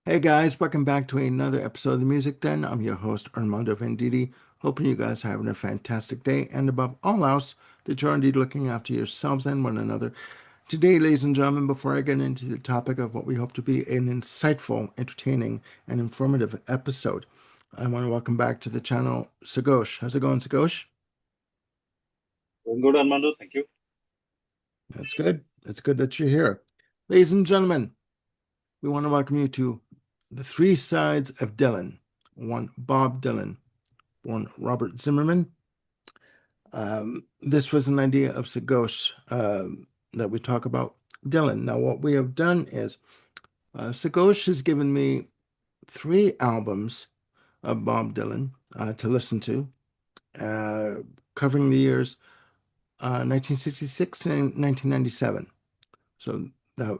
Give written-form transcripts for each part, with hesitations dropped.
Hey guys, welcome back to another episode of the Music Den. I'm your host, Armando Venditti. Hoping you guys are having a fantastic day, and above all else, that you're indeed looking after yourselves and one another. Today, ladies and gentlemen, before I get into the topic of what we hope to be an insightful, entertaining, and informative episode, I want to welcome back to the channel Sughosh. How's it going, Sughosh? Doing good, Armando. Thank you. That's good. It's good that you're here. Ladies and gentlemen, we want to welcome you to The Three Sides of Dylan. One, Bob Dylan. One, Robert Zimmerman. This was an idea of Sughosh that we talk about Dylan. Now, what we have done is Sughosh has given me three albums of Bob Dylan to listen to, uh, covering the years 1966 to 1997. So,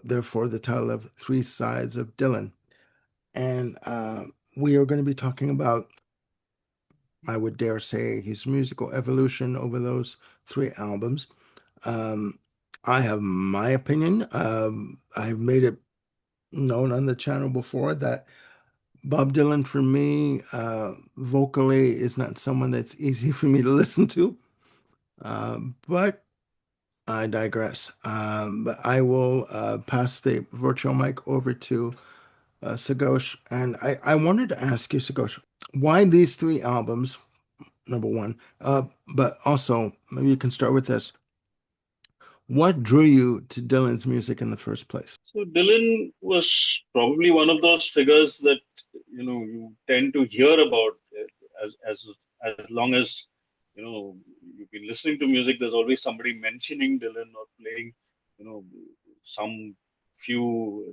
therefore, the title of Three Sides of Dylan. And we are going to be talking about, I would dare say, his musical evolution over those three albums. Um, I have my opinion. I've made it known on the channel before that Bob Dylan, for me, vocally is not someone that's easy for me to listen to. But I digress. But I will pass the virtual mic over to Sughosh. And I wanted to ask you, Sughosh, why these three albums, number one? But also, maybe you can start with this. What drew you to Dylan's music in the first place? So Dylan was probably one of those figures that you tend to hear about as long as you've been listening to music. There's always somebody mentioning Dylan or playing you know some few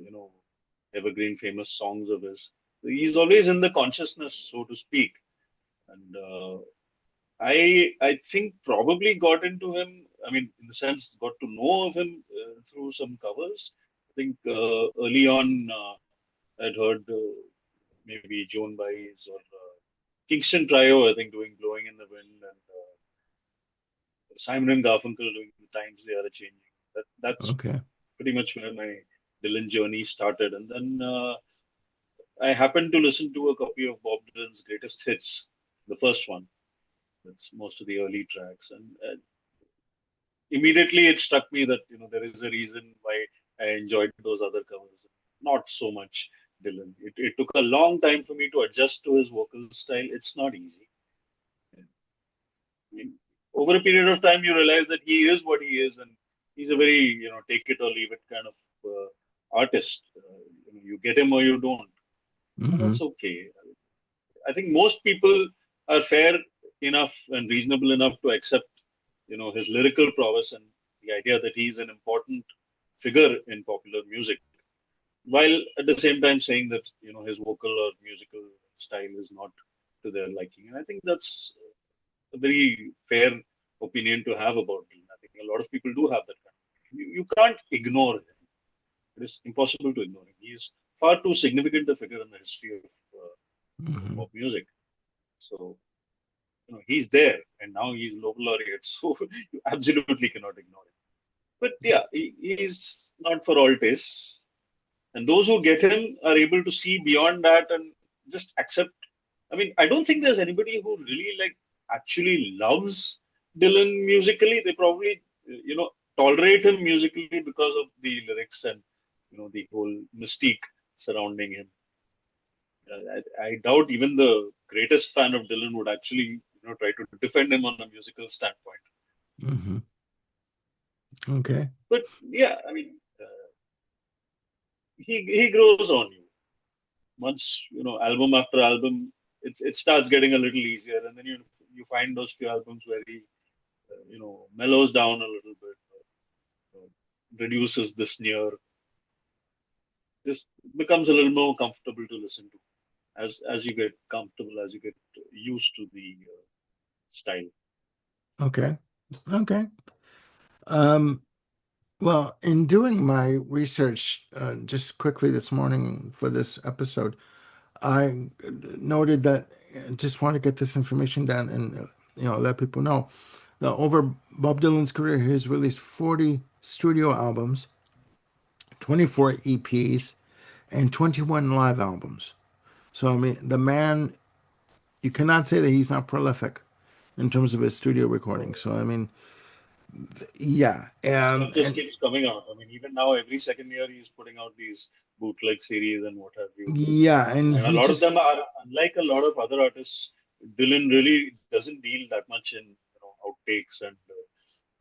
evergreen famous songs of his. He's always in the consciousness, so to speak, and I think probably got into him. I mean, in the sense, got to know of him through some covers. I think early on, I'd heard maybe Joan Baez or Kingston Trio. I think doing "Blowing in the Wind" and Simon and Garfunkel doing "The Times They Are a Changing." That's Okay. pretty much where my Dylan journey started, and then I happened to listen to a copy of Bob Dylan's greatest hits, the first one. That's most of the early tracks, and immediately it struck me that there is a reason why I enjoyed those other covers, not so much Dylan. It took a long time for me to adjust to his vocal style. It's not easy. I mean, over a period of time, you realize that he is what he is, and he's a very take it or leave it kind of artist. You get him or you don't, and Hmm. that's okay. I think most people are fair enough and reasonable enough to accept his lyrical prowess and the idea that he's an important figure in popular music, while at the same time saying that his vocal or musical style is not to their liking. And I think that's a very fair opinion to have about him. I think a lot of people do have that kind of. You can't ignore him. It is impossible to ignore him. He is far too significant a figure in the history of Hmm. pop music. So he's there, and now he's Nobel laureate. So you absolutely cannot ignore him. But yeah, he's not for all tastes. And those who get him are able to see beyond that and just accept. I mean, I don't think there's anybody who really like actually loves Dylan musically. They probably, tolerate him musically because of the lyrics and, the whole mystique surrounding him. I doubt even the greatest fan of Dylan would actually, try to defend him on a musical standpoint. Hmm. Okay. But yeah, I mean, he grows on you. Once album after album, it starts getting a little easier, and then you find those few albums where he mellows down a little bit, uh, reduces the sneer, just becomes a little more comfortable to listen to as you get comfortable, as you get used to the style. Okay. Okay. Um, well, in doing my research just quickly this morning for this episode, I noted that I just want to get this information down and let people know. Now, over Bob Dylan's career, he has released 40 studio albums, 24 EPs, and 21 live albums. So, I mean, the man, you cannot say that he's not prolific in terms of his studio recording. So, I mean, yeah. Stuff just And keeps coming out. I mean, even now, every second year, he's putting out these bootleg series and what have you. yeah, and And a he lot of them just, are, unlike a lot of other artists, Dylan really doesn't deal that much in, outtakes and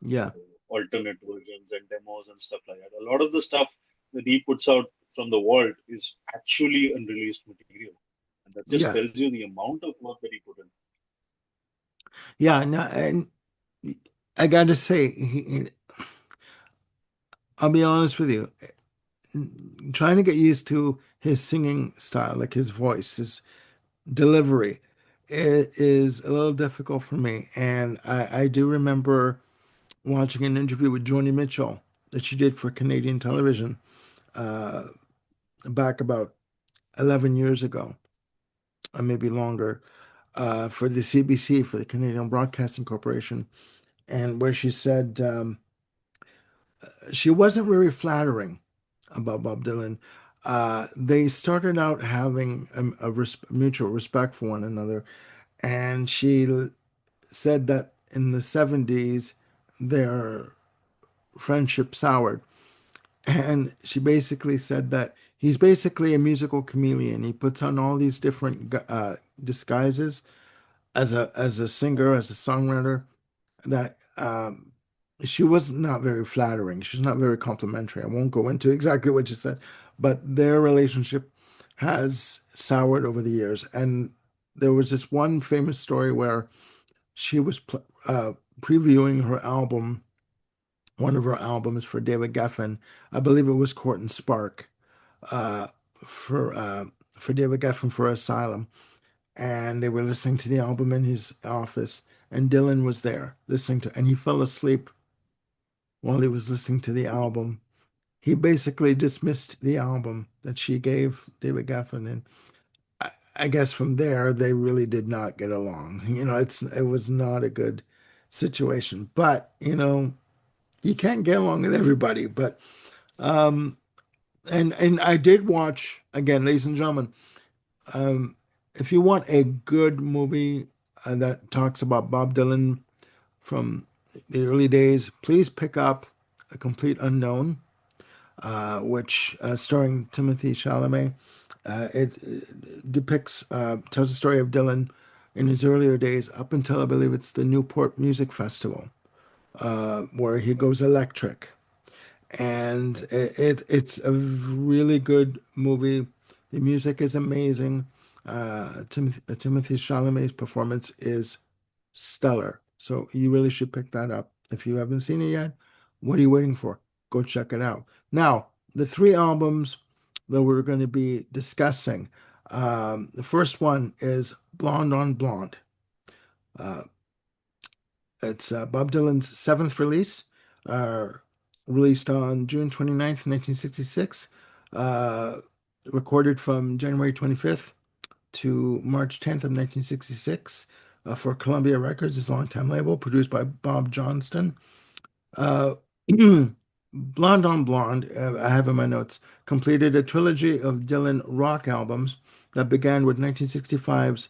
yeah, alternate versions and demos and stuff like that. A lot of the stuff that he puts out from the vault is actually unreleased material. And that just yeah, tells you the amount of work that he put in. yeah. No, and I got to say, I'll be honest with you, trying to get used to his singing style, like his voice, his delivery, it is a little difficult for me. And I do remember watching an interview with Joni Mitchell that she did for Canadian television uh, back about 11 years ago, or maybe longer, for the CBC, for the Canadian Broadcasting Corporation, and where she said she wasn't very flattering about Bob Dylan. They started out having mutual respect for one another, and she said that in the 70s, their friendship soured. And she basically said that he's basically a musical chameleon. He puts on all these different disguises as a singer, as a songwriter. That she was not very flattering. She's not very complimentary. I won't go into exactly what she said, but their relationship has soured over the years. And there was this one famous story where she was previewing her album, one of her albums for David Geffen. I believe it was Court and Spark uh, for uh, for David Geffen for Asylum, and they were listening to the album in his office, and Dylan was there listening to, and he fell asleep while he was listening to the album. He basically dismissed the album that she gave David Geffen, and I guess from there they really did not get along. It was not a good situation, but you can't get along with everybody. But um, and I did watch again, ladies and gentlemen. Um, if you want a good movie that talks about Bob Dylan from the early days, please pick up A Complete Unknown, which starring Timothy Chalamet. It depicts, tells the story of Dylan in his earlier days up until I believe it's the Newport Music Festival, where he goes electric. And it's a really good movie. The music is amazing. Timothy Chalamet's performance is stellar. So you really should pick that up. If you haven't seen it yet, what are you waiting for? Go check it out. Now, the three albums that we're going to be discussing. The first one is Blonde on Blonde. Uh, it's Bob Dylan's seventh release, uh, released on June 29th, 1966, uh, recorded from January 25th to March 10th of 1966 for Columbia Records, his longtime label, produced by Bob Johnston. Uh, Blonde on Blonde, I have in my notes, completed a trilogy of Dylan rock albums that began with 1965's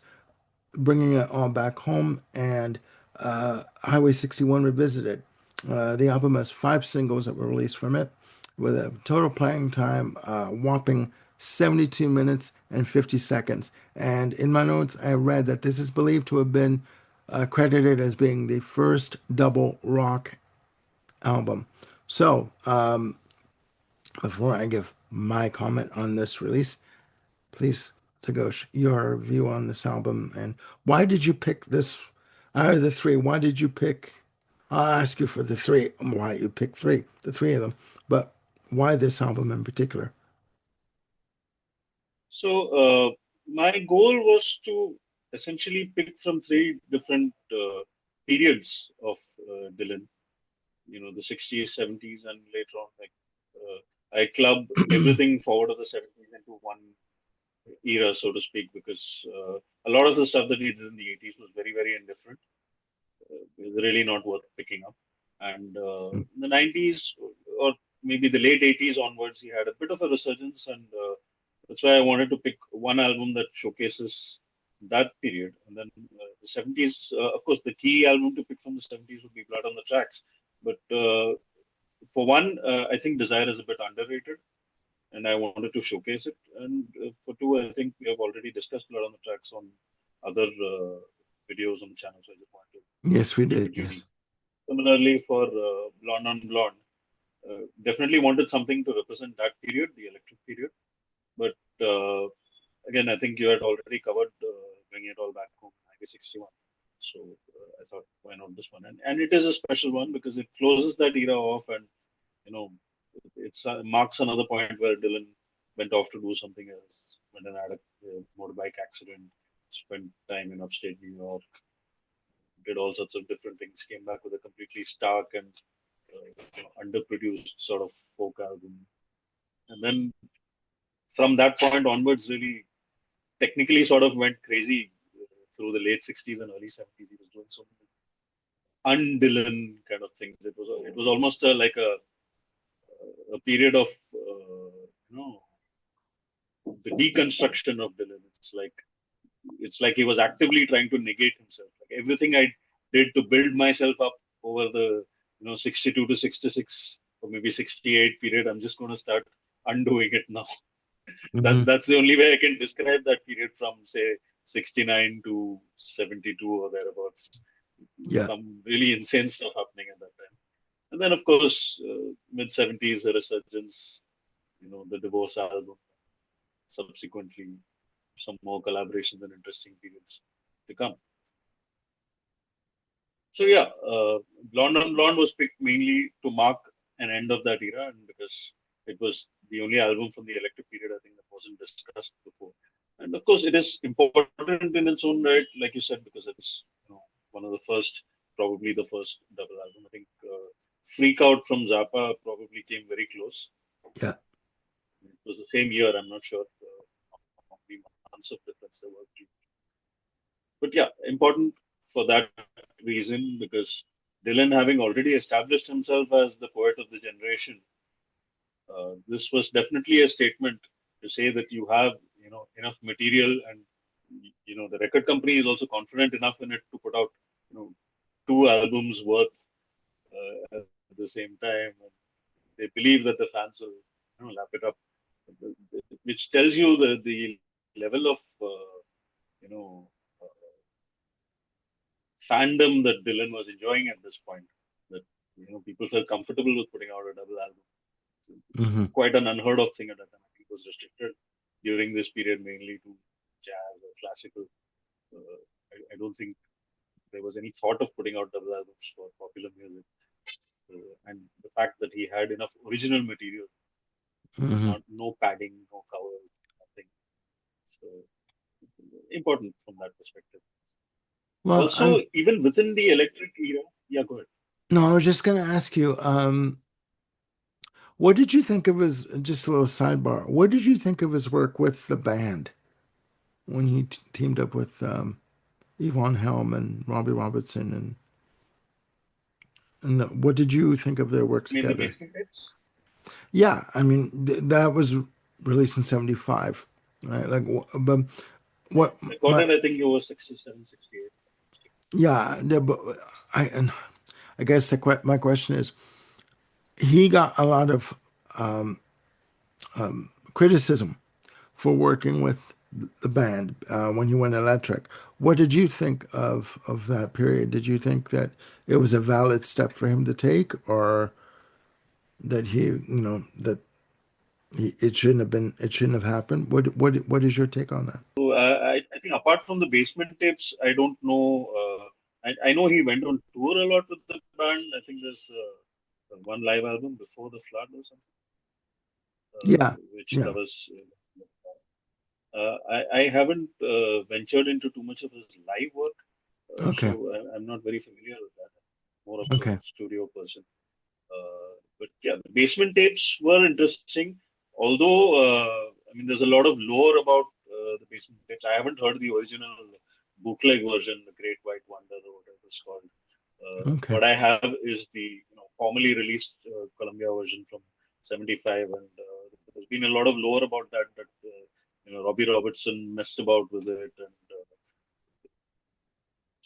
Bringing It All Back Home and Highway 61 Revisited. The album has five singles that were released from it, with a total playing time whopping 72 minutes and 50 seconds. And in my notes, I read that this is believed to have been credited as being the first double rock album. So, before I give my comment on this release, please, Sughosh, your view on this album and why did you pick this out of the three? Why did you pick? I'll ask you for the three, why you picked three, the three of them, but why this album in particular? So, my goal was to essentially pick from three different periods of Dylan, the 60s, 70s, and later on, like I club everything forward of the 70s into one era, so to speak, because a lot of the stuff that he did in the 80s was very, very indifferent. It was really not worth picking up. And in the 90s, or maybe the late 80s onwards, he had a bit of a resurgence, and That's why I wanted to pick one album that showcases that period. And then the 70s, of course, the key album to pick from the 70s would be Blood on the Tracks. But for one, I think Desire is a bit underrated, and I wanted to showcase it. And for two, I think we have already discussed Blood on the Tracks on other videos on the channel, so I just wanted to Yes, we keep did. it Yes. unique. Similarly, for Blonde on Blonde, definitely wanted something to represent that period, the electric period. But again, I think you had already covered Bringing It All Back Home, 1961. So I thought, why not this one? And it is a special one because it closes that era off, and you know, it's marks another point where Dylan went off to do something else, went and had a motorbike accident, spent time in upstate New York, did all sorts of different things, came back with a completely stark and underproduced sort of folk album. And then from that point onwards, really technically sort of went crazy through the late 60s and early 70s. He was doing so many un-Dylan kind of things. It was almost like a period of you know the deconstruction of Dylan. It's like he was actively trying to negate himself. Like everything I did to build myself up over the 62 to 66 or maybe 68 period, I'm just going to start undoing it now. Hmm. That's the only way I can describe that period from say 69 to 72 or thereabouts. Yeah. Some really insane stuff happening at that time. And then of course mid 70s the resurgence, the divorce album, subsequently some more collaborations and interesting periods to come. So yeah, Blonde on Blonde was picked mainly to mark an end of that era, and because it was the only album from the electric period, I think that wasn't discussed before. And of course, it is important in its own right, like you said, because it's one of the first, probably the first double album. I think Freak Out from Zappa probably came very close. Yeah. It was the same year. I'm not sure how many months of difference there were. But yeah, important for that reason because Dylan, having already established himself as the poet of the generation, this was definitely a statement to say that you have, enough material, and the record company is also confident enough in it to put out, you know, two albums worth at the same time. And they believe that the fans will, lap it up, which tells you the level of, you know, uh, fandom that Dylan was enjoying at this point. That people felt comfortable with putting out a double album. It's Hmm. quite an unheard of thing at that time. I think it was restricted during this period mainly to jazz or classical. I don't think there was any thought of putting out double albums for popular music. And the fact that he had enough original material, Hmm. not no padding, no covers, nothing. So important from that perspective. Well, Also, even within the electric era, yeah, go ahead. no, I was just going to ask you, what did you think of his, just a little sidebar, what did you think of his work with the band when he teamed up with Yvonne Helm and Robbie Robertson and what did you think of their work I mean, the together? basement tapes. Yeah, I mean that was released in 75, right? Like, but Yeah, what my recorded, I think it was 67, 68. yeah, but and I guess my question is, he got a lot of criticism for working with the band when he went electric. What did you think of that period? Did you think that it was a valid step for him to take, or that that it shouldn't have been, it shouldn't have happened? What is your take on that? So I think apart from the basement tapes, I don't know. I know he went on tour a lot with the band. I think there's one live album before the flood or something, Yeah, which yeah, covers. I haven't ventured into too much of his live work, okay, so I'm not very familiar with that. More of a okay, studio person. But yeah, the basement tapes were interesting. Although, I mean, there's a lot of lore about the basement tapes. I haven't heard the original bootleg version, the Great White Wonder, or whatever it's called. okay, What I have is the formally released Columbia version from '75, and there's been a lot of lore about that. Robbie Robertson messed about with it and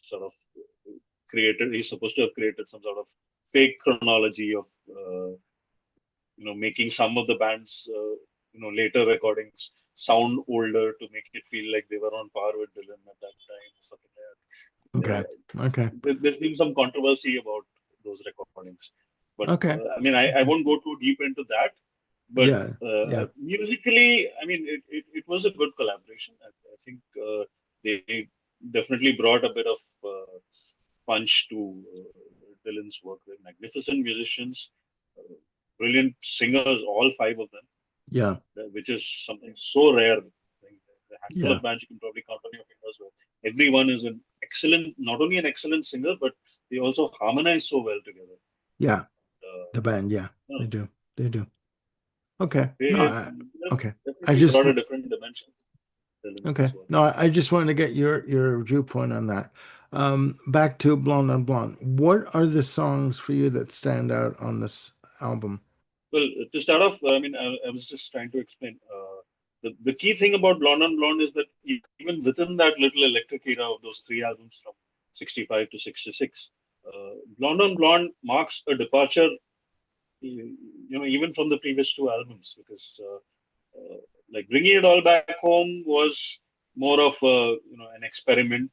sort of created. He's supposed to have created some sort of fake chronology of making some of the band's later recordings sound older to make it feel like they were on par with Dylan at that time or something like that. Okay. Okay. There's been some controversy about those recordings, but Okay. I mean, I Okay. won't go too deep into that. But Yeah. Yeah. musically, I mean, it was a good collaboration. I think they definitely brought a bit of punch to Dylan's work. They're magnificent musicians, uh, brilliant singers, all five of them, Yeah. which is something so rare. I think the handful Yeah. of bands you can probably count on your fingers where everyone is an excellent, not only an excellent singer, but they also harmonize so well together. Yeah. Uh, The band. Yeah. you They know, do. They do. Okay. No, they okay. I definitely just, brought a different dimension to Dylan okay. as well. No, I just wanted to get your viewpoint on that. Back to Blonde on Blonde. What are the songs for you that stand out on this album? Well, to start off, I mean, I was just trying to explain. The key thing about Blonde on Blonde is that even within that little electric era of those three albums from 65 to 66, Blonde on Blonde marks a departure, even from the previous two albums, because like Bringing It All Back Home was more of an experiment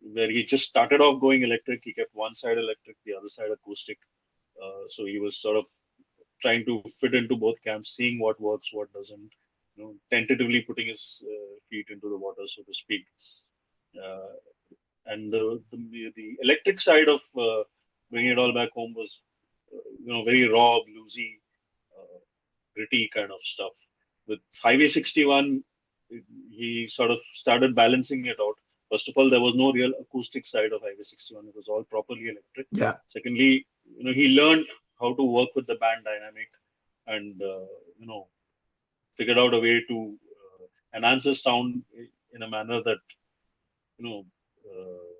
where he just started off going electric. He kept one side electric, the other side acoustic. So he was sort of trying to fit into both camps, seeing what works, what doesn't, tentatively putting his feet into the water, so to speak. Uh, and the electric side of Bringing It All Back Home was, very raw, bluesy, uh, gritty kind of stuff. With Highway 61, he sort of started balancing it out. First of all, there was no real acoustic side of Highway 61. It was all properly electric. Yeah. Secondly, he learned how to work with the band dynamic and, figured out a way to enhance his sound in a manner that, you know, uh,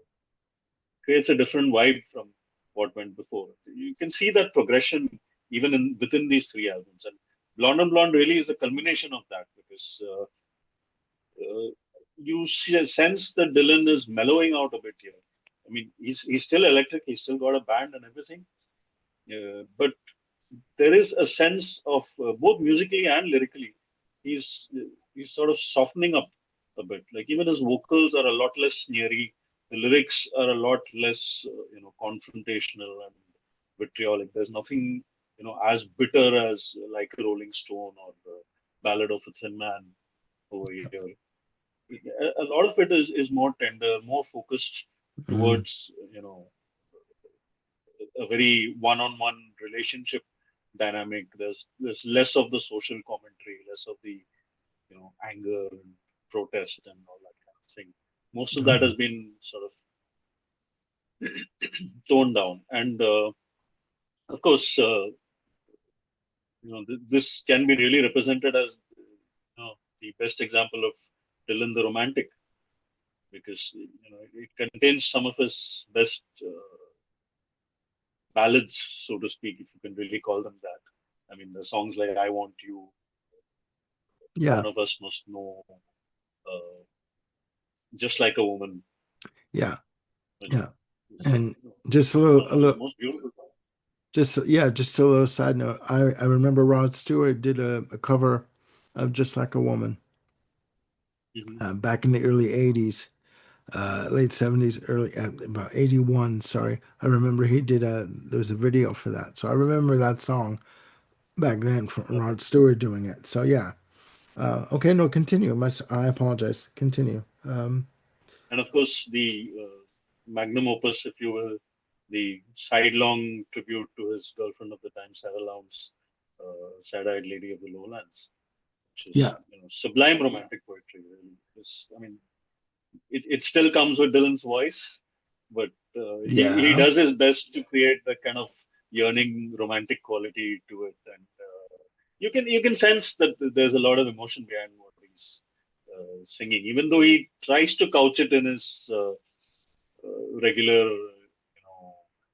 creates a different vibe from what went before. You can see that progression even within these three albums. And Blonde on Blonde really is the culmination of that because you see a sense that Dylan is mellowing out a bit here. I mean, he's still electric. He's still got a band and everything. But there is a sense of both musically and lyrically, he's he's sort of softening up a bit. Like even his vocals are a lot less sneery. The lyrics are a lot less, confrontational and vitriolic. There's nothing, as bitter as like a Rolling Stone or the Ballad of a Thin Man over here. A lot of it is more tender, more focused Hmm. towards, a very one-on-one relationship dynamic. There's less of the social commentary, less of the anger and protest and all that kind of thing. Most of that Okay. has been sort of toned down, and of course, this can be really represented as the best example of Dylan the Romantic because it contains some of his best ballads, so to speak, if you can really call them that. I mean, the songs like "I Want You," "One Yeah. of Us Must Know," "Just Like a Woman," Yeah. which Yeah. is And just a little, a one of the little, most beautiful songs. just yeah, just a little side note. I remember Rod Stewart did a cover of Just Like a Woman Hmm. back in the early '80s, late '70s, early about '81. Sorry, I remember he did there was a video for that, so I remember that song back then from Okay. Rod Stewart doing it. So yeah. Okay, no, continue. I apologize. Continue. And of course, the magnum opus, if you will, the sidelong tribute to his girlfriend of the time, Sarah Lowndes, sad-eyed lady of the lowlands, which is Yeah. sublime romantic poetry. Really, I mean, it still comes with Dylan's voice, but he Yeah. does his best to create that kind of yearning romantic quality to it, and you can sense that there's a lot of emotion behind what he's singing, even though he tries to couch it in his regular,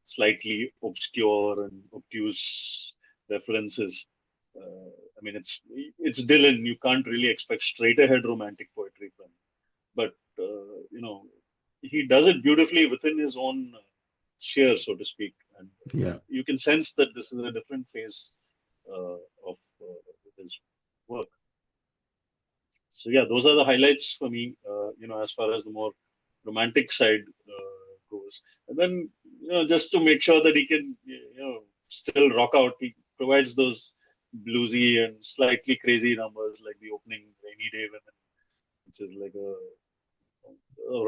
slightly obscure and obtuse references. I mean, it's Dylan. You can't really expect straight ahead romantic poetry from him. But he does it beautifully within his own sphere, so to speak, and Yeah. you can sense that this is a different phase of his work. So yeah, those are the highlights for me. As far as the more romantic side goes, and then just to make sure that he can still rock out, he provides those bluesy and slightly crazy numbers like the opening "Rainy Day Women," which is like a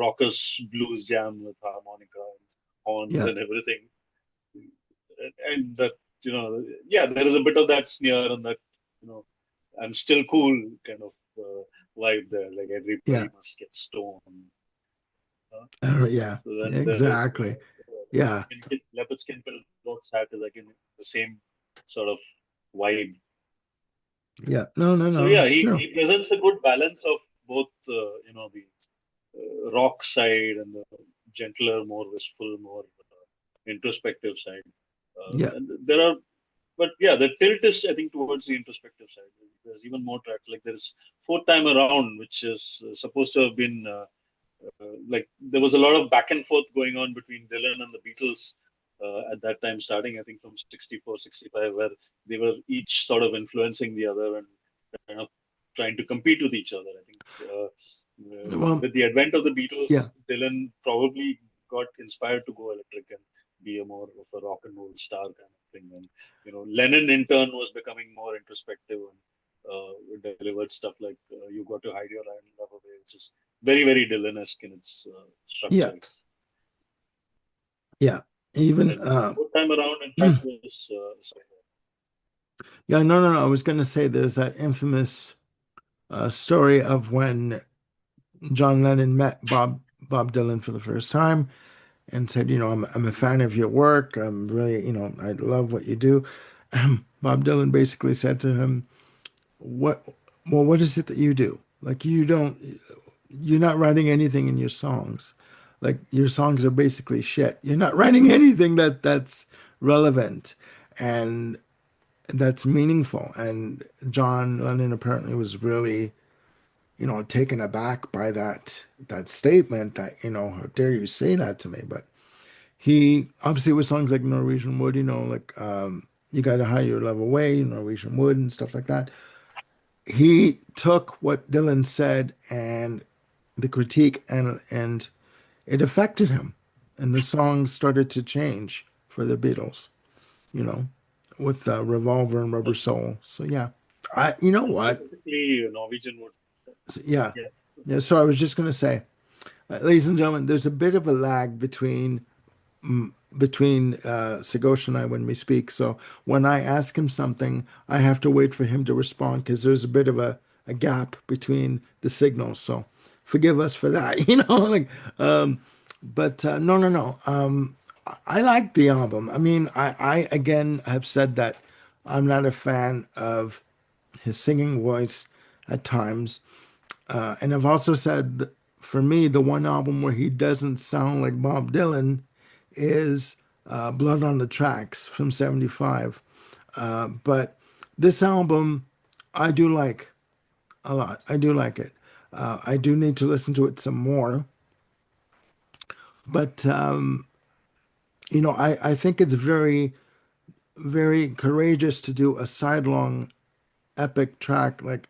raucous blues jam with harmonica and horns Yeah. and everything, and that yeah, there is a bit of that sneer and that you know I'm still cool kind of vibe there. Like Yeah. everybody must get stoned. Uh, Yeah. so then there is Exactly. Yeah. leopard skin filled box hat is like in the same sort of vibe. Yeah. No, no, So no. yeah, It's he true. presents a good balance of both the rock side and the gentler, more wistful, more introspective side. Yeah. And there are, but yeah, the tilt is I think towards the introspective side. There's even more tracks. Like there's Fourth Time Around, which is supposed to have been like there was a lot of back and forth going on between Dylan and the Beatles at that time, starting I think from 64, 65, where they were each sort of influencing the other and kind of trying to compete with each other. I think Well, with the advent of the Beatles, yeah. Dylan probably got inspired to go electric and be a more of a rock and roll star kind of thing. And Lennon in turn was becoming more introspective and delivered stuff like "You Got to Hide Your Love Away," which is very, very Dylan-esque in its Yeah. structure. Yeah. Even And Fourth Time Around, in fact, was yeah, no, no, no. I was going to say there's that infamous story of when John Lennon met Bob Dylan for the first time and said, I'm a fan of your work. I'm really, I love what you do. Bob Dylan basically said to him, "What, well, what is it that you do? Like you're not writing anything in your songs. Like your songs are basically shit. You're not writing anything that's relevant and that's meaningful." And John Lennon apparently was really, taken aback by that statement that, how dare you say that to me? But he obviously with songs like Norwegian Wood, like you gotta hide your love away, Norwegian Wood and stuff like that. He took what Dylan said and the critique and it affected him. And the songs started to change for the Beatles, you know, with Revolver and Rubber Soul. So yeah. You know what? specifically Norwegian Wood. So, yeah. Yeah, Yeah, so I was just going to say, ladies and gentlemen, there's a bit of a lag between Sughosh and I when we speak. So when I ask him something, I have to wait for him to respond because there's a bit of a gap between the signals. So forgive us for that, like, but no, no, no. I like the album. I mean, I again have said that I'm not a fan of his singing voice at times. And I've also said, for me, the one album where he doesn't sound like Bob Dylan is Blood on the Tracks from '75. But this album, I do like a lot. I do like it. I do need to listen to it some more. But, I think it's very, very courageous to do a sidelong epic track like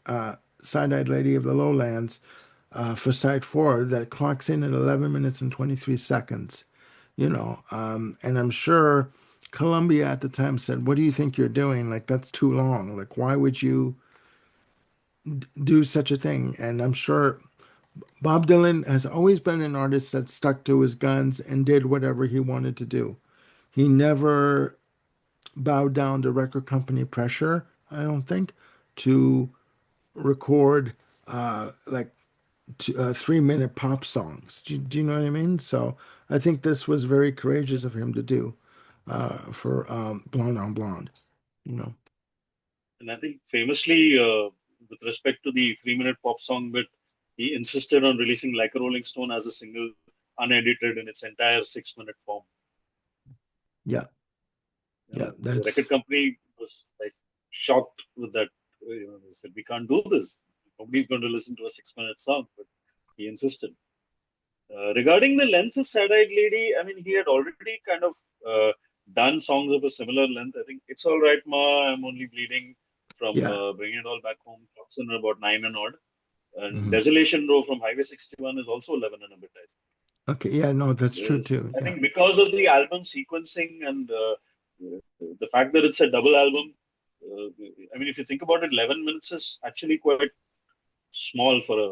Side-Eyed Lady of the Lowlands for side four that clocks in at 11 minutes and 23 seconds, and I'm sure Columbia at the time said, "What do you think you're doing? Like, that's too long. Like, why would you do such a thing?" And I'm sure Bob Dylan has always been an artist that stuck to his guns and did whatever he wanted to do. He never bowed down to record company pressure, I don't think, to record like 3-minute pop songs. Do you know what I mean? So I think this was very courageous of him to do for Blonde on Blonde. You know, and I think famously, with respect to the 3-minute pop song bit, he insisted on releasing "Like a Rolling Stone" as a single, unedited in its entire 6-minute form. yeah, yeah. The record That's company was like shocked with that. They said we can't do this. Nobody's going to listen to a 6 minute song, but he insisted. Regarding the length of Sad-Eyed Lady, I mean, he had already kind of uh, done songs of a similar length. I think It's All Right Ma, I'm Only Bleeding from Yeah. Bringing It All Back Home, clocks in about 9 and odd. And Hmm. Desolation Row from Highway 61 is also 11 and a bit, I think. Okay. Yeah. No, that's true There's, too. I Yeah. think because of the album sequencing and the fact that it's a double album, uh, I mean, if you think about it, 11 minutes is actually quite small for a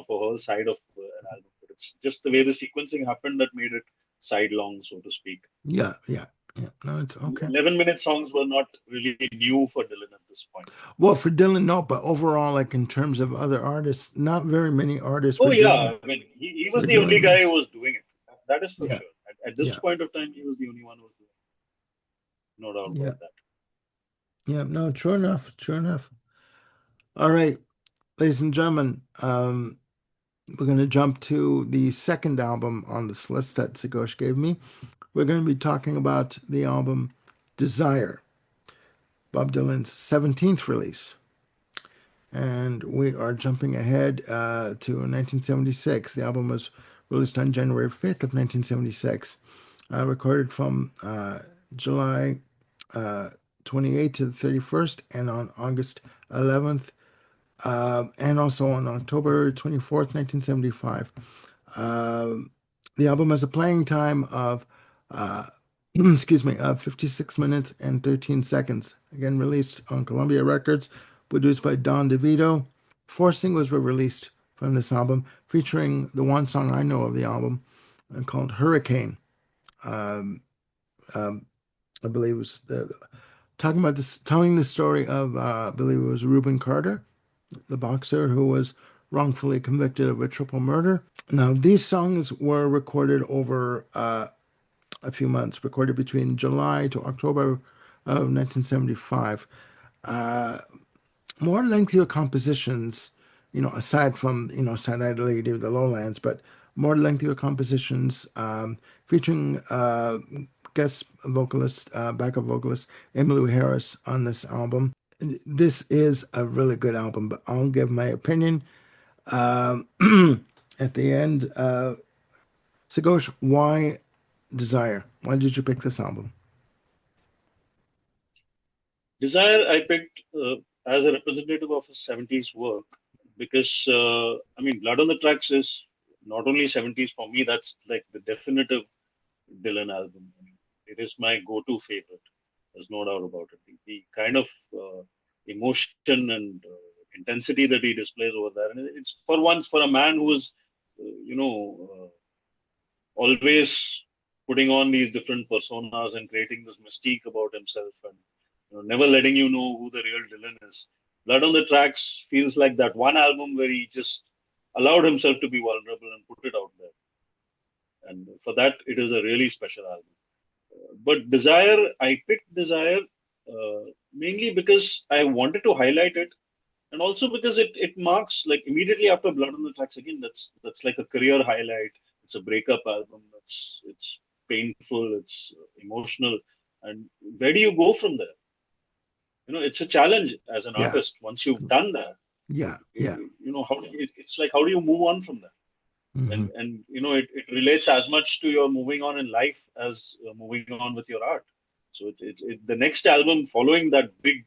for a whole side of an album. But it's just the way the sequencing happened that made it side long, so to speak. Yeah. Yeah. Yeah. No, it's okay. 11-minute songs were not really new for Dylan at this point. Well, for Dylan, no, but overall, like in terms of other artists, not very many artists Oh yeah, I mean he was were the only doing guy who this. was doing it. That is for Yeah. sure. At this Yeah. point of time, he was the only one who was doing it. No doubt Yeah. about that. Yeah. No, true enough. True enough. All right, ladies and gentlemen, we're going to jump to the second album on this list that Sughosh gave me. We're going to be talking about the album Desire, Bob Dylan's 17th release. And we are jumping ahead to 1976. The album was released on January 5th of 1976, recorded from July 28th to the 31st and on August 11th, and also on October 24th, 1975. Um, the album has a playing time of, uh, excuse me, 56 minutes and 13 seconds. Again, released on Columbia Records, produced by Don DeVito. Four singles were released from this album, featuring the one song I know of the album called Hurricane. Um, um, I believe it was talking about this, telling the story of, I believe it was Reuben Carter, the boxer who was wrongfully convicted of a triple murder. Now, these songs were recorded over a few months, recorded between July to October of 1975. Uh, More lengthier compositions, aside from, Sad-Eyed Lady of the Lowlands, but more lengthier compositions featuring guest vocalist, backup vocalist Emmylou Harris on this album. This is a really good album, but I'll give my opinion um, at the end. Sughosh, why Desire? Why did you pick this album? Desire I picked as a representative of his 70s work because I mean Blood on the Tracks is not only 70s for me. That's like the definitive Dylan album. I mean, it is my go-to favorite. There's no doubt about it. The kind of emotion and intensity that he displays over there, and it's for once for a man who is, always putting on these different personas and creating this mystique about himself, and never letting you know who the real Dylan is. Blood on the Tracks feels like that one album where he just allowed himself to be vulnerable and put it out there, and for that, it is a really special album. But Desire, I picked Desire mainly because I wanted to highlight it, and also because it marks like immediately after Blood on the Tracks again. That's like a career highlight. It's a breakup album. It's painful. It's emotional. And where do you go from there? It's a challenge as an Yeah, artist. Once you've done that, yeah, yeah. it's like how do you move on from that? Hmm. And it relates as much to your moving on in life as moving on with your art. So the next album following that big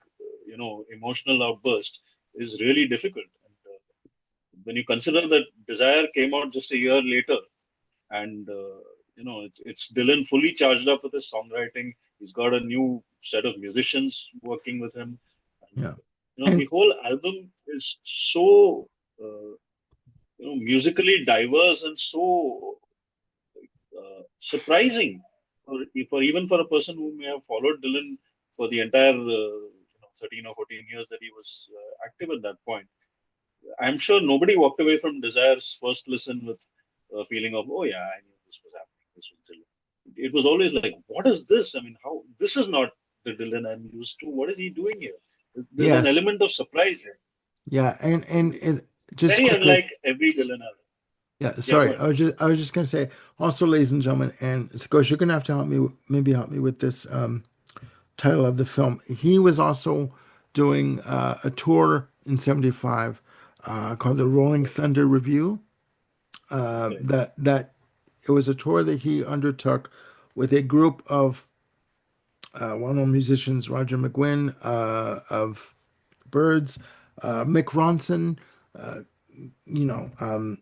emotional outburst is really difficult. And when you consider that Desire came out just a year later, and it's Dylan fully charged up with his songwriting. He's got a new set of musicians working with him, and Yeah. the And whole album is so musically diverse and so surprising for even for a person who may have followed Dylan for the entire 13 or 14 years that he was active at that point. I'm sure nobody walked away from Desire's first listen with a feeling of, oh yeah, I knew this was happening. This was Dylan. It was always like, what is this? I mean, how this is not the Dylan I'm used to. What is he doing here? There's an yes, element of surprise here, yeah, and just very quickly, unlike every Dylan album. yeah. Yeah, go Sorry, ahead. I was just gonna say, also, ladies and gentlemen, and Sikosh, you're gonna have to help me, maybe help me with this title of the film. He was also doing a tour in 75 called the Rolling Okay. Thunder Review. Okay. That it was a tour that he undertook with a group of well-known musicians, Roger McGuinn of Birds, Mick Ronson, you know,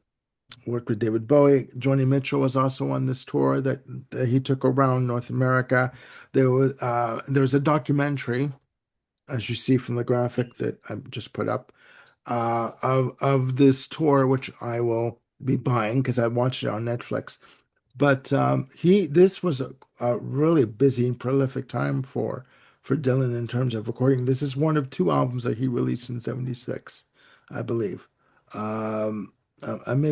worked with David Bowie. Joni Mitchell was also on this tour that he took around North America. There was a documentary, as you see from the graphic Mm. that I just put up, of this tour, which I will be buying because I watched it on Netflix. But he this was a really busy and prolific time for Dylan in terms of recording. This is one of two albums that he released in '76, I believe. Um, I may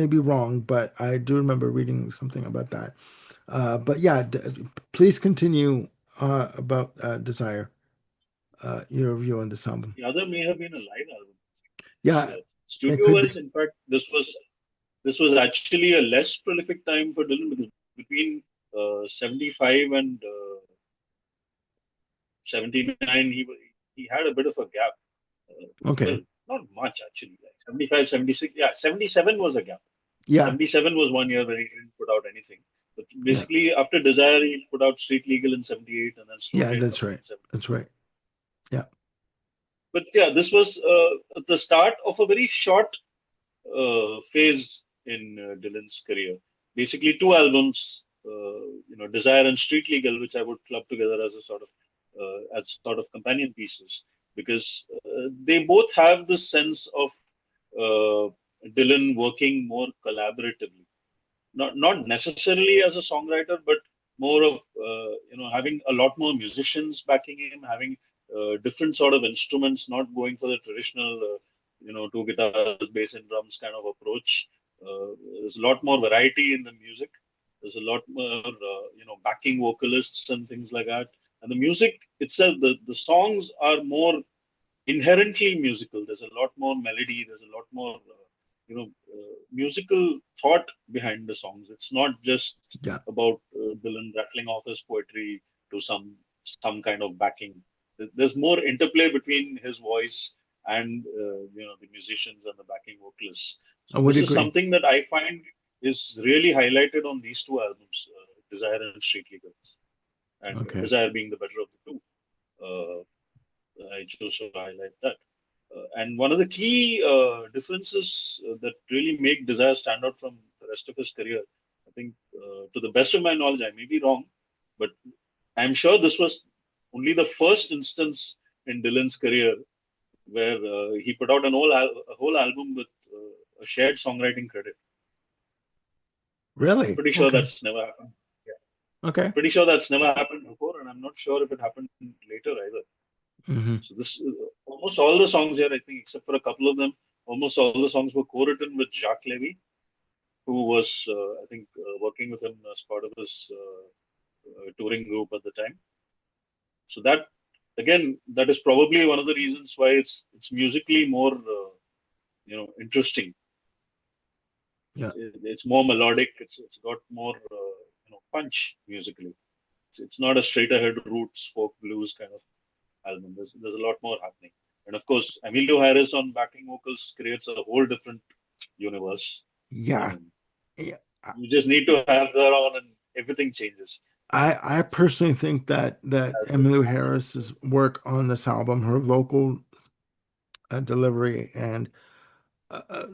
be wrong, but I do remember reading something about that. But yeah, please continue about Desire, your review on this album. The other may have been a live album. Yeah, it Studio could be. wise, in fact, this was actually a less prolific time for Dylan because between 75 and 79, he had a bit of a gap. Okay. Well, not much actually. Like 75, 76. Yeah, 77 was a gap. Yeah, 77 was 1 year where he didn't put out anything. But yeah, basically, after Desire, he put out Street Legal in 78 and then Slow yeah, Train that's coming right. in 70. That's right. Yeah. But yeah, this was the start of a very short phase in Dylan's career. Basically, two albums, Desire and Street Legal, which I would club together as a sort of companion pieces, because they both have this sense of uh, Dylan working more collaboratively, not necessarily as a songwriter, but more of having a lot more musicians backing him, having different sort of instruments, not going for the traditional two guitars, bass and drums kind of approach. There's a lot more variety in the music. There's a lot more backing vocalists and things like that. And the music itself, the songs are more inherently musical. There's a lot more melody. There's a lot more, musical thought behind the songs. It's not just Yeah. about Dylan rattling off his poetry to some kind of backing. There's more interplay between his voice and the musicians and the backing vocalists. So I would this is agree. something that I find is really highlighted on these two albums, Desire and Street Legal, and Okay. Desire being the better of the two. Uh, I chose to highlight that. And one of the key differences that really make Desire stand out from the rest of his career, I think, to the best of my knowledge, I may be wrong, but I'm sure this was only the first instance in Dylan's career where he put out a whole album with a shared songwriting credit. I'm Really? pretty sure Okay. that's never happened. Yeah. I'm Okay. pretty sure that's never happened before, and I'm not sure if it happened later either. Hmm. So this almost all the songs here, I think, except for a couple of them, almost all the songs were co-written with Jacques Levy, who was, I think, working with him as part of his touring group at the time. So that, again, that is probably one of the reasons why it's musically more, interesting. Yeah. It's more melodic. It's got more, punch musically. It's not a straight ahead roots folk blues kind of album. There's a lot more happening. And of course, Emilio Harris on backing vocals creates a whole different universe. I Yeah. mean, Yeah. you just need to have her on, and everything changes. I personally think that As the Emmylou backing Harris's work on this album, her vocal delivery, and uh, uh,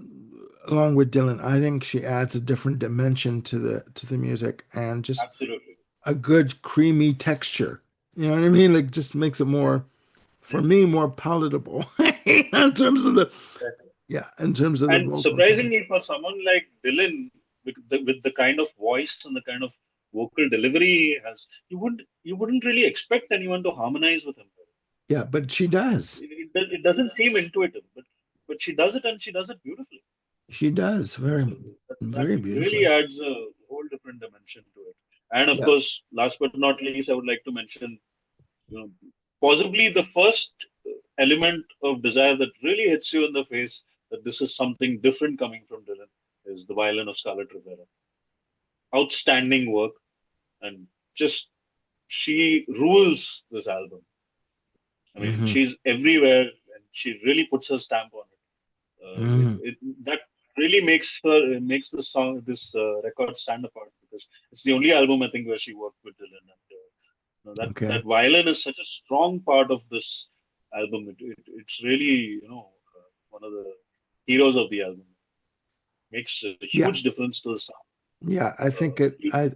along with Dylan, I think she adds a different dimension to the music and just absolutely. a good creamy texture. You know what I mean? Like just makes it more, for me, more palatable in terms of the yeah, in terms of the And vocals. And surprisingly, for someone like Dylan, with the kind of voice and the kind of vocal delivery he has, you wouldn't really expect anyone to harmonize with him. yeah, but she does. It doesn't seem intuitive, but she does it, and she does it beautifully. She does So very, that very really beautifully. adds a whole different dimension to it. And of Yeah. course, last but not least, I would like to mention, you know, possibly the first element of Desire that really hits you in the face that this is something different coming from Dylan is the violin of Scarlett Rivera. Outstanding work, and just she rules this album. I mean, Hmm. she's everywhere, and she really puts her stamp on it. Hmm. That really makes the song this record stand apart, because it's the only album I think where she worked with Dylan, and Okay. that violin is such a strong part of this album. It's really, one of the heroes of the album. Makes a Yeah. huge difference to the sound. Yeah. I think it, Feel-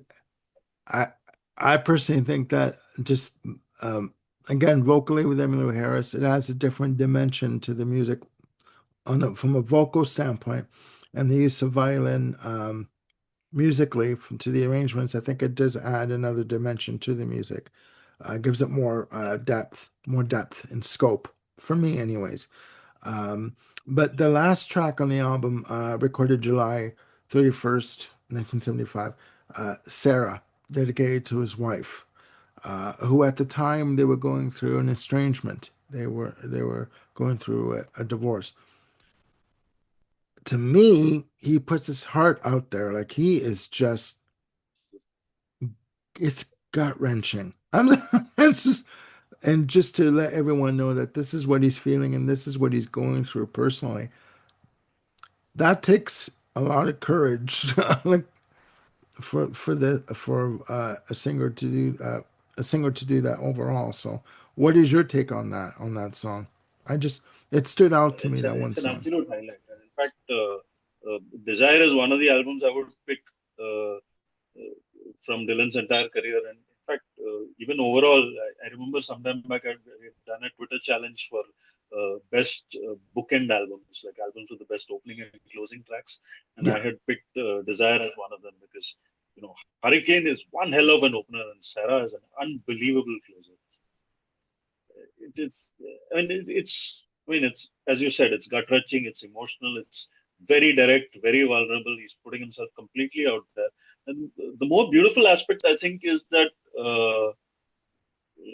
I, I personally think that just, um, again, vocally with Emmylou Harris, it adds a different dimension to the music from a vocal standpoint, and the use of violin, musically to the arrangements. I think it does add another dimension to the music. Gives it more depth and scope for me, anyways. Um, but the last track on the album, recorded July 31st, 1975, Sarah, dedicated to his wife, who at the time they were going through an estrangement. They were going through a divorce. To me, he puts his heart out there. Like he is just, it's gut wrenching. It's just, and just to let everyone know that this is what he's feeling and this is what he's going through personally. That takes a lot of courage, like for a singer to do that overall. So, what is your take on that song? I just it stood out to me that one it's an song. absolute highlight. And in fact, Desire is one of the albums I would pick from Dylan's entire career. And in fact, even overall, I remember sometime back I had done a Twitter challenge for best bookend albums, like albums with the best opening and closing tracks. And I Yeah, had picked Desire as one of them because, Hurricane is one hell of an opener, and Sarah is an unbelievable closer. It's I mean, it's, as you said, it's gut wrenching, it's emotional, it's very direct, very vulnerable. He's putting himself completely out there. And the more beautiful aspect, I think, is that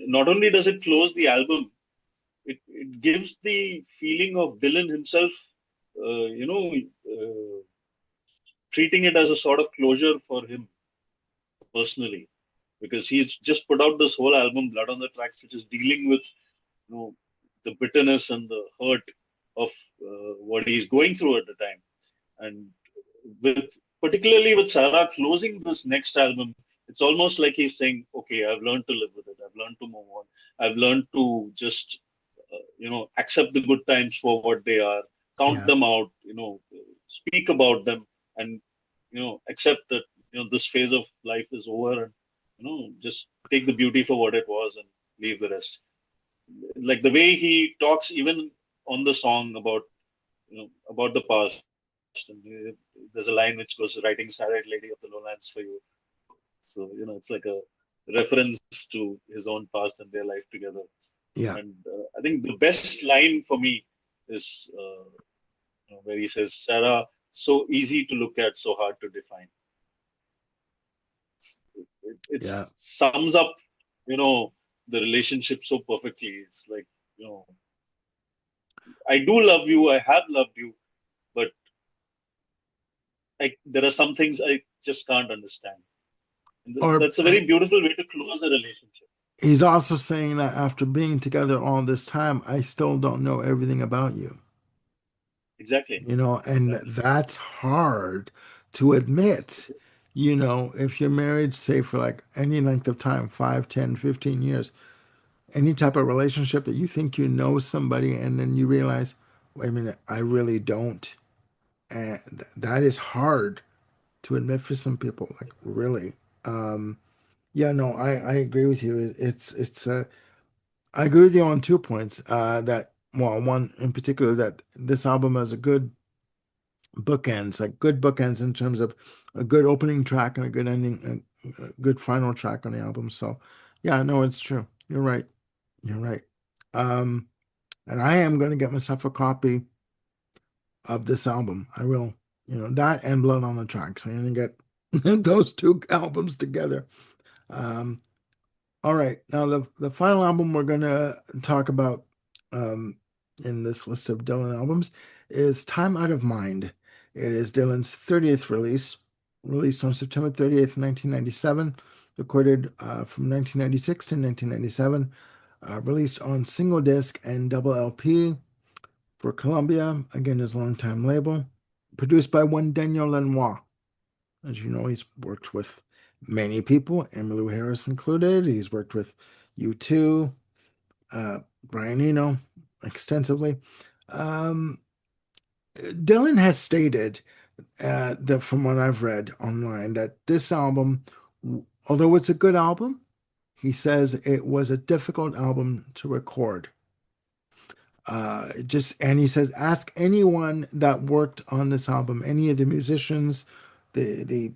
not only does it close the album, it gives the feeling of Dylan himself, treating it as a sort of closure for him personally, because he's just put out this whole album, Blood on the Tracks, which is dealing with, the bitterness and the hurt of what he's going through at the time. And with particularly with Sarah closing this next album, it's almost like he's saying, "Okay, I've learned to live with it. I've learned to move on. I've learned to just, accept the good times for what they are, count yeah, them out, speak about them, and accept that this phase of life is over, and just take the beauty for what it was and leave the rest." Like the way he talks even on the song about the past, and there's a line which goes, "Writing Starlight Lady of the Lowlands for you." So it's like a reference to his own past and their life together. yeah. And I think the best line for me is where he says, "Sarah, so easy to look at, so hard to define." It Yeah. sums up you know the relationship so perfectly. It's like, you know I do love you, I have loved you, but there are some things I just can't understand. And Or that's a very beautiful way to close a relationship. he's also saying that after being together all this time, I still don't know everything about you. Exactly. And Exactly. that's hard to admit. If you're married, say for like any length of time, 5, 10, 15 years, any type of relationship that you think you know somebody and then you realize, wait a minute, I really don't. And that is hard to admit for some people, like really. Yeah, no, I agree with you. I agree with you on 2 points. That well, one in particular, that this album has a good bookends, like good bookends in terms of a good opening track and a good ending, a good final track on the album. So, yeah, no, it's true. You're right. You're right. Um, and I am going to get myself a copy of this album. I will. That and Blood on the Tracks. I'm going to get those two albums together. Um, All right. Now the final album we're gonna talk about, um, in this list of Dylan albums is Time Out of Mind. It is Dylan's 30th release, released on September 30th, 1997, recorded from 1996 to 1997. released on single disc and double LP for Columbia, again, his longtime label. Produced by one Daniel Lanois. As you know, he's worked with many people, Emmylou Harris included. He's worked with U2, Brian Eno extensively. Um, Dylan has stated that, from what I've read online, that this album, although it's a good album, he says it was a difficult album to record. And he says, ask anyone that worked on this album, any of the musicians, the